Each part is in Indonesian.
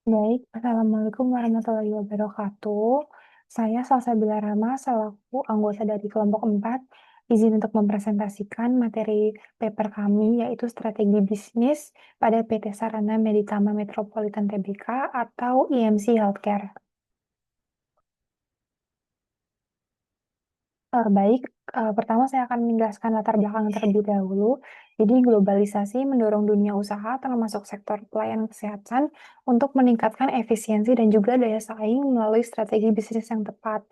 Baik, Assalamualaikum warahmatullahi wabarakatuh. Saya Salsabila Rama selaku anggota dari kelompok 4, izin untuk mempresentasikan materi paper kami yaitu strategi bisnis pada PT Sarana Meditama Metropolitan Tbk atau IMC Healthcare. Baik, pertama saya akan menjelaskan latar belakang terlebih dahulu. Jadi globalisasi mendorong dunia usaha termasuk sektor pelayanan kesehatan untuk meningkatkan efisiensi dan juga daya saing melalui strategi bisnis yang tepat.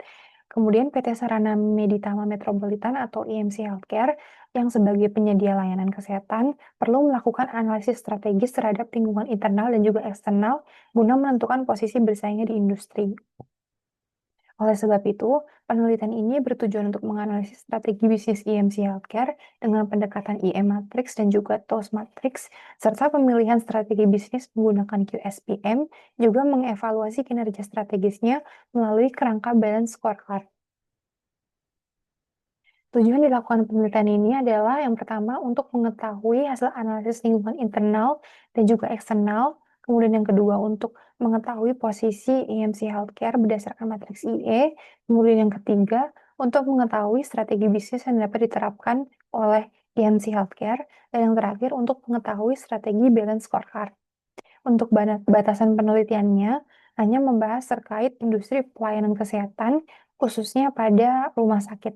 Kemudian PT Sarana Meditama Metropolitan atau IMC Healthcare yang sebagai penyedia layanan kesehatan perlu melakukan analisis strategis terhadap lingkungan internal dan juga eksternal guna menentukan posisi bersaingnya di industri. Oleh sebab itu, penelitian ini bertujuan untuk menganalisis strategi bisnis IMC Healthcare dengan pendekatan IM Matrix dan juga TOS Matrix, serta pemilihan strategi bisnis menggunakan QSPM, juga mengevaluasi kinerja strategisnya melalui kerangka balance scorecard. Tujuan dilakukan penelitian ini adalah yang pertama untuk mengetahui hasil analisis lingkungan internal dan juga eksternal, kemudian yang kedua untuk mengetahui posisi IMC Healthcare berdasarkan matriks IE, kemudian yang ketiga untuk mengetahui strategi bisnis yang dapat diterapkan oleh IMC Healthcare, dan yang terakhir untuk mengetahui strategi balance scorecard. Untuk batasan penelitiannya hanya membahas terkait industri pelayanan kesehatan, khususnya pada rumah sakit.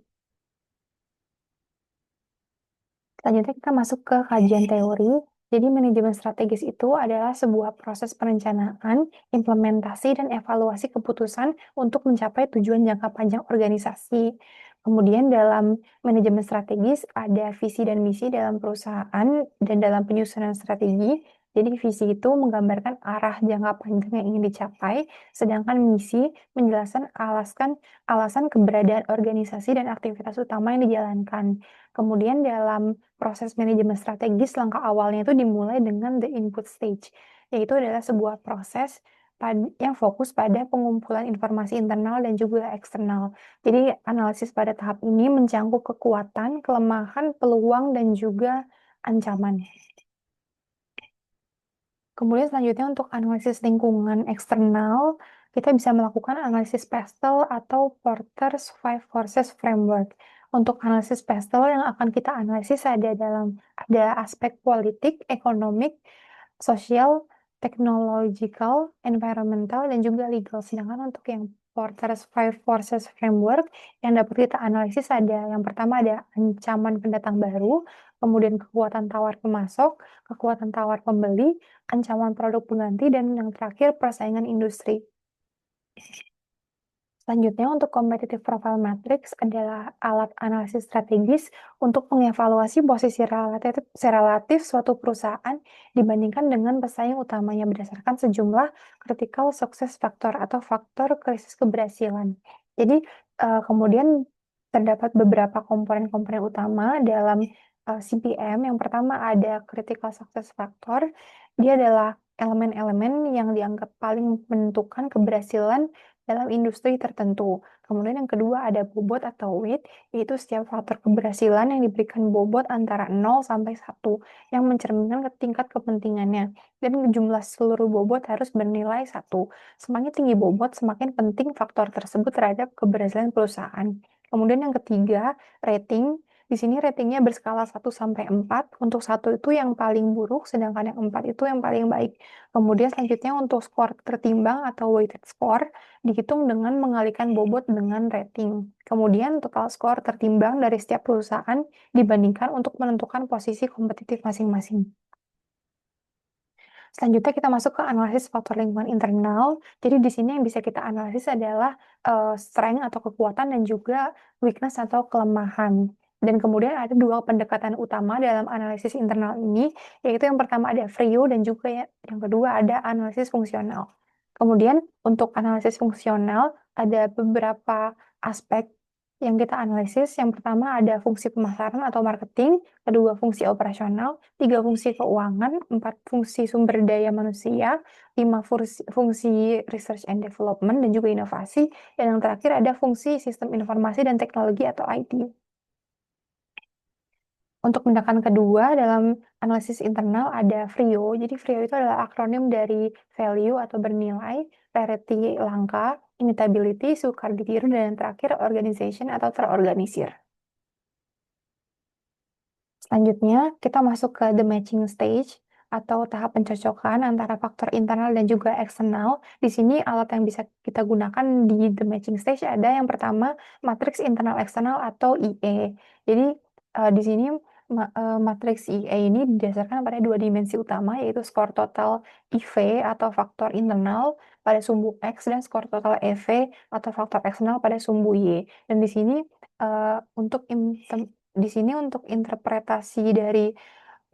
Selanjutnya kita masuk ke kajian teori. Jadi manajemen strategis itu adalah sebuah proses perencanaan, implementasi, dan evaluasi keputusan untuk mencapai tujuan jangka panjang organisasi. Kemudian dalam manajemen strategis ada visi dan misi dalam perusahaan dan dalam penyusunan strategi. Jadi visi itu menggambarkan arah jangka panjang yang ingin dicapai, sedangkan misi menjelaskan alasan keberadaan organisasi dan aktivitas utama yang dijalankan. Kemudian dalam proses manajemen strategis, langkah awalnya itu dimulai dengan the input stage, yaitu adalah sebuah proses yang fokus pada pengumpulan informasi internal dan juga eksternal. Jadi analisis pada tahap ini mencangkup kekuatan, kelemahan, peluang, dan juga ancaman. Kemudian selanjutnya untuk analisis lingkungan eksternal, kita bisa melakukan analisis PESTEL atau Porter's Five Forces Framework. Untuk analisis PESTEL yang akan kita analisis ada aspek politik, ekonomik, sosial, technological, environmental, dan juga legal. Sedangkan untuk yang Porter's Five Forces Framework yang dapat kita analisis ada yang pertama ada ancaman pendatang baru, kemudian kekuatan tawar pemasok, kekuatan tawar pembeli, ancaman produk pengganti, dan yang terakhir persaingan industri. Selanjutnya untuk competitive profile matrix adalah alat analisis strategis untuk mengevaluasi posisi relatif suatu perusahaan dibandingkan dengan pesaing utamanya berdasarkan sejumlah critical success factor atau faktor krisis keberhasilan. Jadi kemudian terdapat beberapa komponen-komponen utama dalam CPM. Yang pertama ada critical success factor. Dia adalah elemen-elemen yang dianggap paling menentukan keberhasilan dalam industri tertentu. Kemudian yang kedua ada bobot atau weight, yaitu setiap faktor keberhasilan yang diberikan bobot antara 0 sampai 1, yang mencerminkan tingkat kepentingannya. Dan jumlah seluruh bobot harus bernilai 1. Semakin tinggi bobot, semakin penting faktor tersebut terhadap keberhasilan perusahaan. Kemudian yang ketiga, rating. Di sini ratingnya berskala 1 sampai 4. Untuk 1 itu yang paling buruk, sedangkan yang 4 itu yang paling baik. Kemudian selanjutnya untuk skor tertimbang atau weighted score, dihitung dengan mengalikan bobot dengan rating. Kemudian total skor tertimbang dari setiap perusahaan dibandingkan untuk menentukan posisi kompetitif masing-masing. Selanjutnya kita masuk ke analisis faktor lingkungan internal. Jadi di sini yang bisa kita analisis adalah strength atau kekuatan dan juga weakness atau kelemahan. Dan kemudian ada dua pendekatan utama dalam analisis internal ini, yaitu yang pertama ada Frio dan juga yang kedua ada analisis fungsional. Kemudian untuk analisis fungsional ada beberapa aspek yang kita analisis. Yang pertama ada fungsi pemasaran atau marketing, kedua fungsi operasional, tiga fungsi keuangan, empat fungsi sumber daya manusia, lima fungsi research and development dan juga inovasi, dan yang terakhir ada fungsi sistem informasi dan teknologi atau IT. Untuk tindakan kedua dalam analisis internal ada VRIO. Jadi VRIO itu adalah akronim dari value atau bernilai, rarity langka, imitability, sukar ditiru, dan yang terakhir organization atau terorganisir. Selanjutnya, kita masuk ke the matching stage atau tahap pencocokan antara faktor internal dan juga eksternal. Di sini alat yang bisa kita gunakan di the matching stage ada yang pertama matriks internal eksternal atau IE. Jadi di sini matriks IE ini didasarkan pada dua dimensi utama yaitu skor total IV atau faktor internal pada sumbu X dan skor total EV atau faktor eksternal pada sumbu Y. Dan di sini untuk interpretasi dari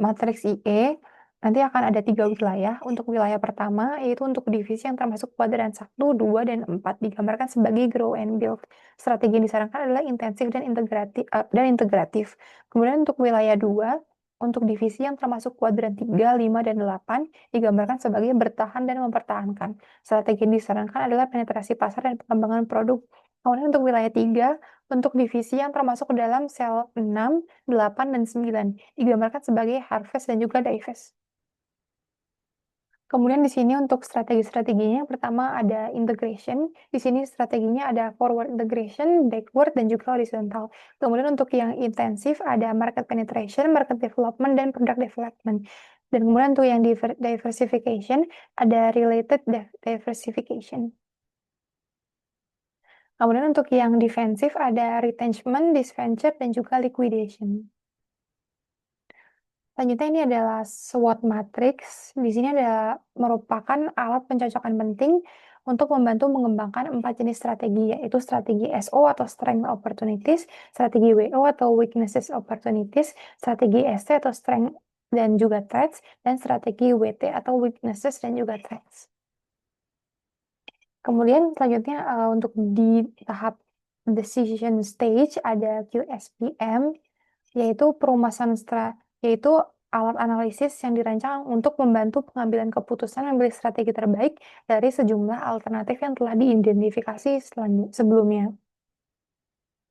matriks IE, nanti akan ada 3 wilayah. Untuk wilayah pertama, yaitu untuk divisi yang termasuk kuadran 1, 2, dan 4, digambarkan sebagai grow and build. Strategi yang disarankan adalah intensif dan integratif. Kemudian untuk wilayah 2, untuk divisi yang termasuk kuadran 3, 5, dan 8, digambarkan sebagai bertahan dan mempertahankan. Strategi yang disarankan adalah penetrasi pasar dan pengembangan produk. Kemudian untuk wilayah 3, untuk divisi yang termasuk dalam sel 6, 8, dan 9, digambarkan sebagai harvest dan juga divest. Kemudian di sini untuk strategi-strateginya, yang pertama ada integration. Di sini strateginya ada forward integration, backward, dan juga horizontal. Kemudian untuk yang intensif ada market penetration, market development, dan product development. Dan kemudian untuk yang diversification ada related diversification. Kemudian untuk yang defensif ada retrenchment, disventure, dan juga liquidation. Selanjutnya ini adalah SWOT matrix. Di sini merupakan alat pencocokan penting untuk membantu mengembangkan 4 jenis strategi, yaitu strategi SO atau Strength Opportunities, strategi WO atau Weaknesses Opportunities, strategi ST atau Strength dan juga Threats, dan strategi WT atau Weaknesses dan juga Threats. Kemudian selanjutnya untuk di tahap decision stage ada QSPM, yaitu yaitu alat analisis yang dirancang untuk membantu pengambilan keputusan memilih strategi terbaik dari sejumlah alternatif yang telah diidentifikasi sebelumnya.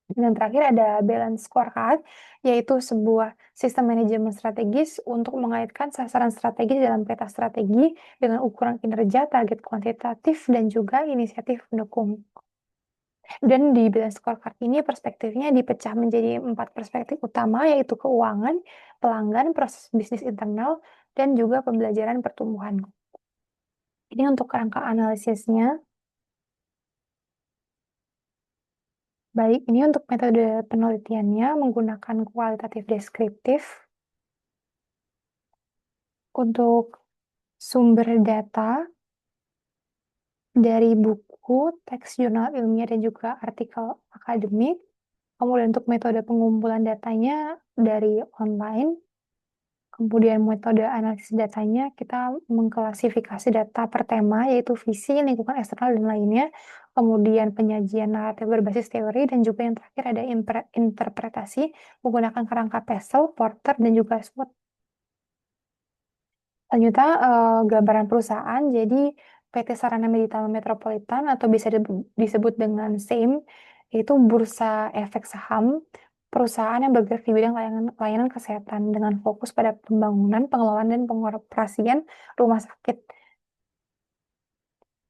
Dan terakhir ada balance scorecard, yaitu sebuah sistem manajemen strategis untuk mengaitkan sasaran strategi dalam peta strategi dengan ukuran kinerja, target kuantitatif, dan juga inisiatif pendukung. Dan di balance scorecard ini perspektifnya dipecah menjadi 4 perspektif utama, yaitu keuangan, pelanggan, proses bisnis internal, dan juga pembelajaran pertumbuhan. Ini untuk kerangka analisisnya. Baik, ini untuk metode penelitiannya menggunakan kualitatif deskriptif. Untuk sumber data dari buku, teks jurnal ilmiah, dan juga artikel akademik. Kemudian untuk metode pengumpulan datanya dari online. Kemudian metode analisis datanya, kita mengklasifikasi data per tema, yaitu visi, lingkungan eksternal, dan lainnya. Kemudian penyajian naratif berbasis teori, dan juga yang terakhir ada interpretasi menggunakan kerangka Pesel, Porter, dan juga SWOT. Selanjutnya, gambaran perusahaan. Jadi, PT Sarana Meditama Metropolitan atau bisa disebut dengan SAME, itu bursa efek saham, perusahaan yang bergerak di bidang layanan kesehatan dengan fokus pada pembangunan, pengelolaan, dan pengoperasian rumah sakit.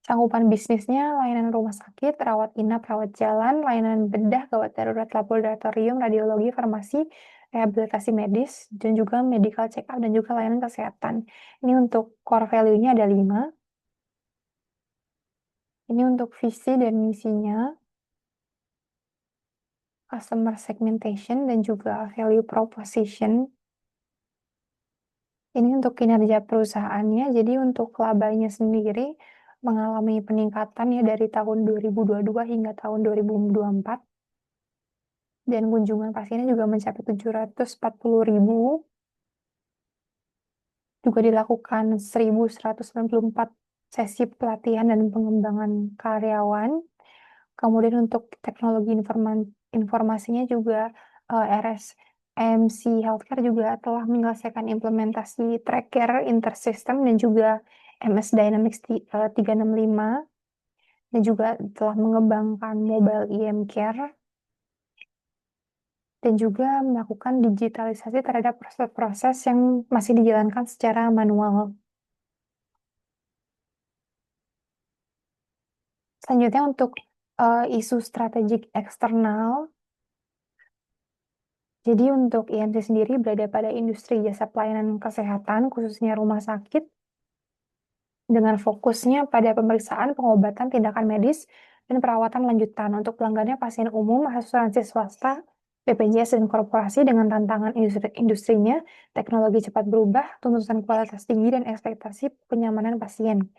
Cakupan bisnisnya layanan rumah sakit, rawat inap, rawat jalan, layanan bedah, gawat darurat, laboratorium, radiologi, farmasi, rehabilitasi medis, dan juga medical check-up, dan juga layanan kesehatan. Ini untuk core value-nya ada 5. Ini untuk visi dan misinya, customer segmentation, dan juga value proposition. Ini untuk kinerja perusahaannya, jadi untuk labanya sendiri mengalami peningkatan ya dari tahun 2022 hingga tahun 2024. Dan kunjungan pasiennya juga mencapai 740.000. Juga dilakukan 1.194 sesi pelatihan dan pengembangan karyawan. Kemudian untuk teknologi informasinya juga RSMC Healthcare juga telah menyelesaikan implementasi tracker intersystem dan juga MS Dynamics 365 dan juga telah mengembangkan mobile IM Care. dan juga melakukan digitalisasi terhadap proses-proses yang masih dijalankan secara manual. Selanjutnya untuk isu strategik eksternal, jadi untuk IMC sendiri berada pada industri jasa pelayanan kesehatan, khususnya rumah sakit, dengan fokusnya pada pemeriksaan, pengobatan, tindakan medis, dan perawatan lanjutan. Untuk pelanggannya pasien umum, asuransi swasta, BPJS, dan korporasi dengan tantangan industrinya, teknologi cepat berubah, tuntutan kualitas tinggi, dan ekspektasi kenyamanan pasien.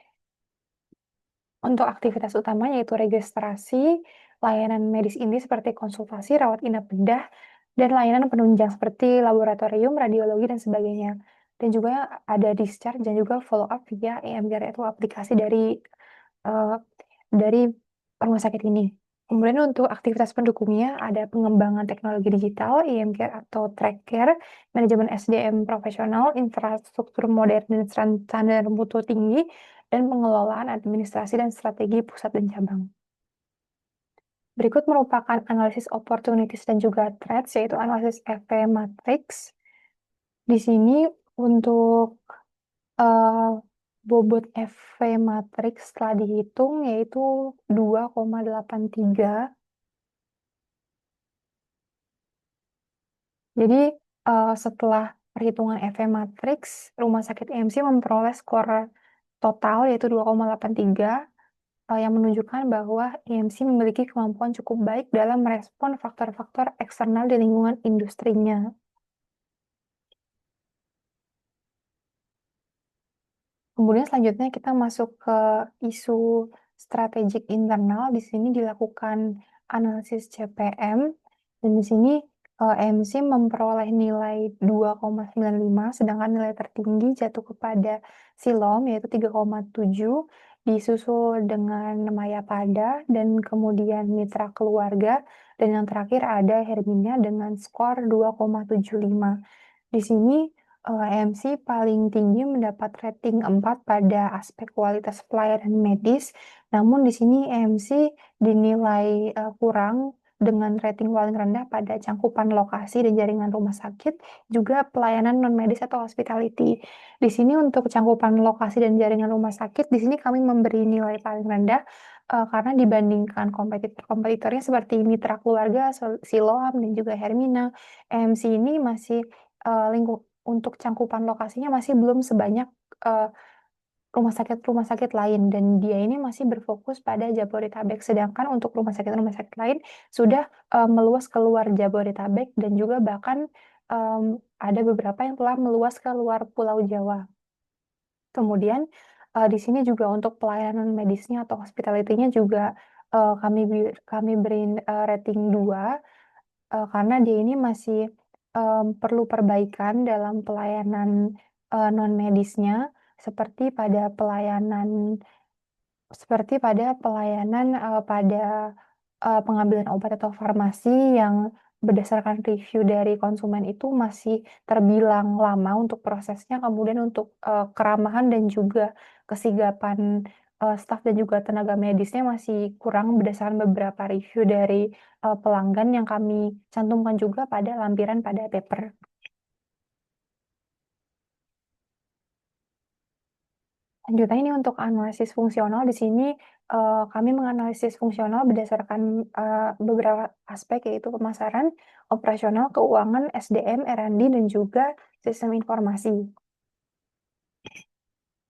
Untuk aktivitas utamanya yaitu registrasi, layanan medis inti seperti konsultasi, rawat inap bedah, dan layanan penunjang seperti laboratorium, radiologi, dan sebagainya. Dan juga ada discharge dan juga follow up via EMDR, yaitu aplikasi eh, dari rumah sakit ini. Kemudian untuk aktivitas pendukungnya ada pengembangan teknologi digital, EMCare atau track care, manajemen SDM profesional, infrastruktur modern dan standar mutu tinggi, dan pengelolaan administrasi dan strategi pusat dan cabang. Berikut merupakan analisis opportunities dan juga threats, yaitu analisis EV matrix. Di sini untuk eh, bobot EV matrix setelah dihitung yaitu 2,83. Jadi setelah perhitungan EV matrix, rumah sakit EMC memperoleh skor total yaitu 2,83 yang menunjukkan bahwa EMC memiliki kemampuan cukup baik dalam merespon faktor-faktor eksternal di lingkungan industrinya. Kemudian selanjutnya kita masuk ke isu strategik internal. Di sini dilakukan analisis CPM dan di sini EMC memperoleh nilai 2,95, sedangkan nilai tertinggi jatuh kepada Silom yaitu 3,7, disusul dengan Mayapada dan kemudian Mitra Keluarga, dan yang terakhir ada Hermina dengan skor 2,75. Di sini EMC paling tinggi mendapat rating 4 pada aspek kualitas pelayanan medis, namun di sini EMC dinilai kurang dengan rating paling rendah pada cangkupan lokasi dan jaringan rumah sakit, juga pelayanan non-medis atau hospitality. Di sini untuk cangkupan lokasi dan jaringan rumah sakit, di sini kami memberi nilai paling rendah karena dibandingkan kompetitornya seperti Mitra Keluarga, Siloam, dan juga Hermina, EMC ini masih untuk cangkupan lokasinya masih belum sebanyak uh, rumah sakit lain, dan dia ini masih berfokus pada Jabodetabek, sedangkan untuk rumah sakit lain sudah meluas keluar Jabodetabek dan juga bahkan ada beberapa yang telah meluas ke luar Pulau Jawa. Kemudian di sini juga untuk pelayanan medisnya atau hospitality-nya juga kami beri rating 2 karena dia ini masih perlu perbaikan dalam pelayanan non-medisnya seperti pada pelayanan pada pengambilan obat atau farmasi yang berdasarkan review dari konsumen itu masih terbilang lama untuk prosesnya, kemudian untuk keramahan dan juga kesigapan staf dan juga tenaga medisnya masih kurang berdasarkan beberapa review dari pelanggan yang kami cantumkan juga pada lampiran pada paper. Lanjutannya ini untuk analisis fungsional. Di sini kami menganalisis fungsional berdasarkan beberapa aspek, yaitu pemasaran, operasional, keuangan, SDM, R&D, dan juga sistem informasi.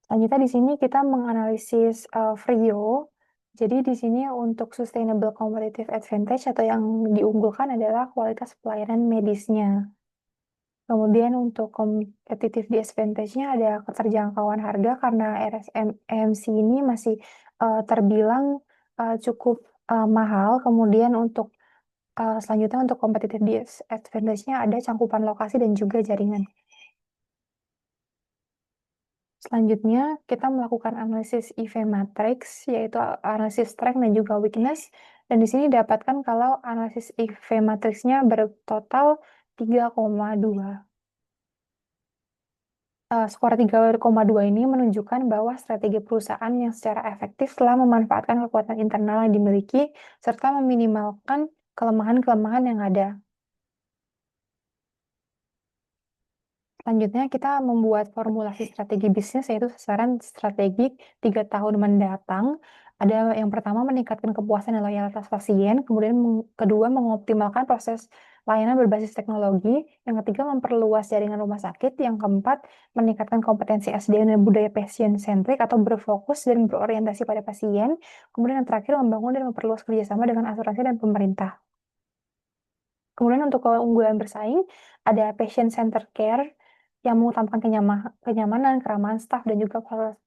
Selanjutnya di sini kita menganalisis Frio. Jadi di sini untuk sustainable competitive advantage atau yang diunggulkan adalah kualitas pelayanan medisnya. Kemudian untuk competitive disadvantage-nya ada keterjangkauan harga karena RSM EMC ini masih terbilang cukup mahal. Kemudian untuk selanjutnya untuk competitive disadvantage-nya ada cangkupan lokasi dan juga jaringan. Selanjutnya kita melakukan analisis EV matrix, yaitu analisis strength dan juga weakness. Dan di sini dapatkan kalau analisis EV matrix-nya bertotal 3,2. Skor 3,2 ini menunjukkan bahwa strategi perusahaan yang secara efektif telah memanfaatkan kekuatan internal yang dimiliki serta meminimalkan kelemahan-kelemahan yang ada. Selanjutnya kita membuat formulasi strategi bisnis yaitu sasaran strategik 3 tahun mendatang. Ada yang pertama meningkatkan kepuasan dan loyalitas pasien, kemudian kedua mengoptimalkan proses layanan berbasis teknologi, yang ketiga memperluas jaringan rumah sakit, yang keempat meningkatkan kompetensi SDM dan budaya patient centric atau berfokus dan berorientasi pada pasien, kemudian yang terakhir membangun dan memperluas kerjasama dengan asuransi dan pemerintah. Kemudian untuk keunggulan bersaing, ada patient center care yang mengutamakan kenyamanan, keramahan staf, dan juga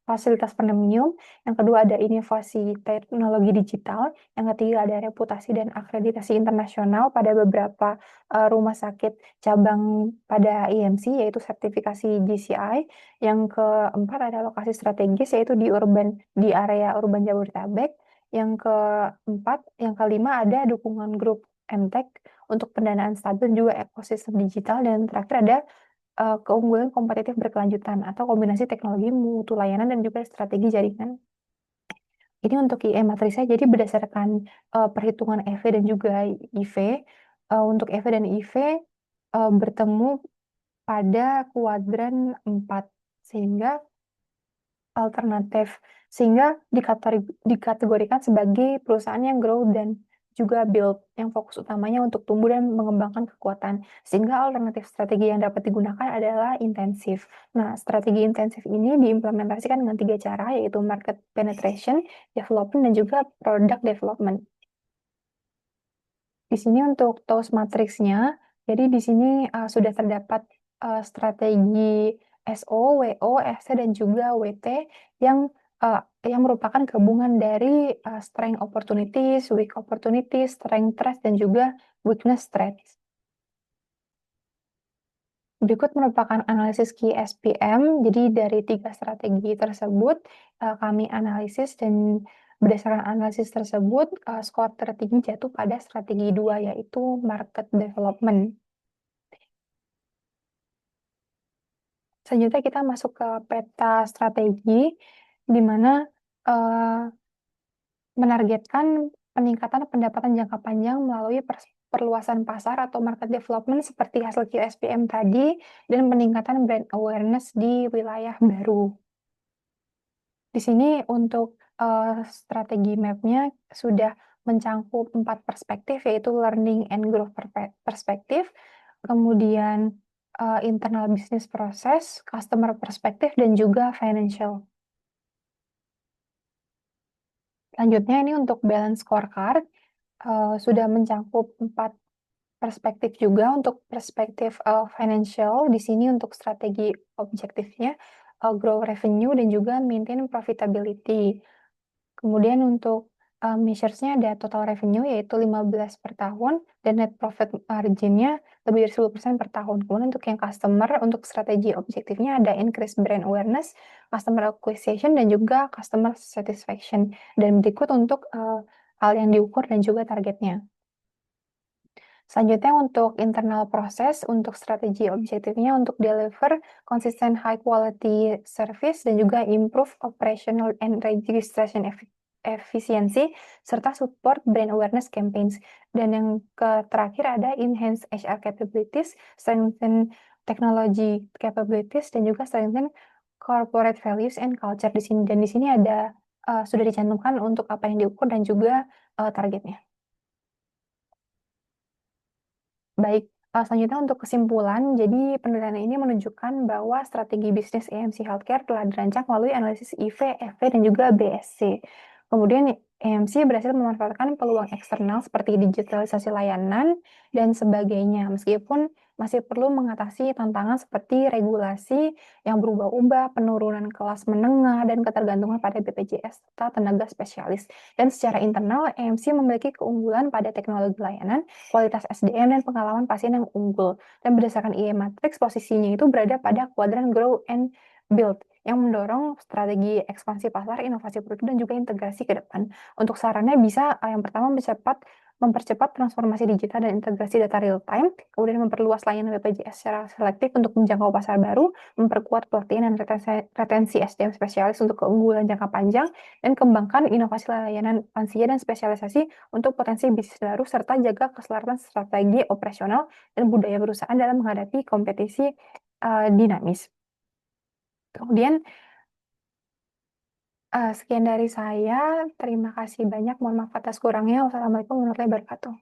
fasilitas premium. Yang kedua ada inovasi teknologi digital. Yang ketiga ada reputasi dan akreditasi internasional pada beberapa rumah sakit cabang pada IMC, yaitu sertifikasi GCI. Yang keempat ada lokasi strategis, yaitu di area urban Jabodetabek. Yang kelima ada dukungan grup MTech untuk pendanaan stabil juga ekosistem digital, dan terakhir ada keunggulan kompetitif berkelanjutan atau kombinasi teknologi, mutu layanan, dan juga strategi jaringan. Ini untuk IE matriksnya, jadi berdasarkan perhitungan EV dan juga IV. Untuk EV dan IV bertemu pada kuadran 4, sehingga alternatif, sehingga dikategorikan sebagai perusahaan yang grow dan juga build, yang fokus utamanya untuk tumbuh dan mengembangkan kekuatan. Sehingga alternatif strategi yang dapat digunakan adalah intensif. Nah, strategi intensif ini diimplementasikan dengan 3 cara, yaitu market penetration, development, dan juga product development. Di sini untuk TOWS matriksnya, jadi di sini sudah terdapat strategi SO, WO, FC, dan juga WT yang merupakan gabungan dari strength opportunities, weak opportunities, strength threats, dan juga weakness threats. Berikut merupakan analisis Key SPM. Jadi dari 3 strategi tersebut kami analisis, dan berdasarkan analisis tersebut skor tertinggi jatuh pada strategi 2, yaitu market development. Selanjutnya kita masuk ke peta strategi, di mana menargetkan peningkatan pendapatan jangka panjang melalui perluasan pasar atau market development seperti hasil QSPM tadi, dan peningkatan brand awareness di wilayah baru. Di sini untuk strategi map-nya sudah mencangkup 4 perspektif, yaitu learning and growth perspektif, kemudian internal business process, customer perspektif, dan juga financial. Selanjutnya ini untuk balance scorecard, sudah mencangkup 4 perspektif juga. Untuk perspektif financial, di sini untuk strategi objektifnya grow revenue dan juga maintain profitability. Kemudian untuk measures-nya ada total revenue yaitu 15 per tahun, dan net profit margin-nya lebih dari 10% per tahun. Kemudian untuk yang customer, untuk strategi objektifnya ada increase brand awareness, customer acquisition, dan juga customer satisfaction. Dan berikut untuk hal yang diukur dan juga targetnya. Selanjutnya untuk internal proses, untuk strategi objektifnya untuk deliver consistent high quality service dan juga improve operational and registration efficiency, serta support brand awareness campaigns. Dan yang terakhir ada enhance HR capabilities, strengthen technology capabilities, dan juga strengthen corporate values and culture di sini. Dan di sini ada sudah dicantumkan untuk apa yang diukur dan juga targetnya. Baik, selanjutnya untuk kesimpulan, jadi penelitian ini menunjukkan bahwa strategi bisnis EMC Healthcare telah dirancang melalui analisis IV, FV, dan juga BSC. Kemudian EMC berhasil memanfaatkan peluang eksternal seperti digitalisasi layanan dan sebagainya, meskipun masih perlu mengatasi tantangan seperti regulasi yang berubah-ubah, penurunan kelas menengah, dan ketergantungan pada BPJS serta tenaga spesialis. Dan secara internal, EMC memiliki keunggulan pada teknologi layanan, kualitas SDM, dan pengalaman pasien yang unggul. Dan berdasarkan IE Matrix, posisinya itu berada pada kuadran Grow and Build, yang mendorong strategi ekspansi pasar, inovasi produk, dan juga integrasi ke depan. Untuk sarannya bisa yang pertama mempercepat transformasi digital dan integrasi data real time, kemudian memperluas layanan BPJS secara selektif untuk menjangkau pasar baru, memperkuat pelatihan dan retensi SDM spesialis untuk keunggulan jangka panjang, dan kembangkan inovasi layanan lansia dan spesialisasi untuk potensi bisnis baru, serta jaga keselarasan strategi operasional dan budaya perusahaan dalam menghadapi kompetisi dinamis. Kemudian, sekian dari saya, terima kasih banyak, mohon maaf atas kurangnya. Wassalamualaikum warahmatullahi wabarakatuh.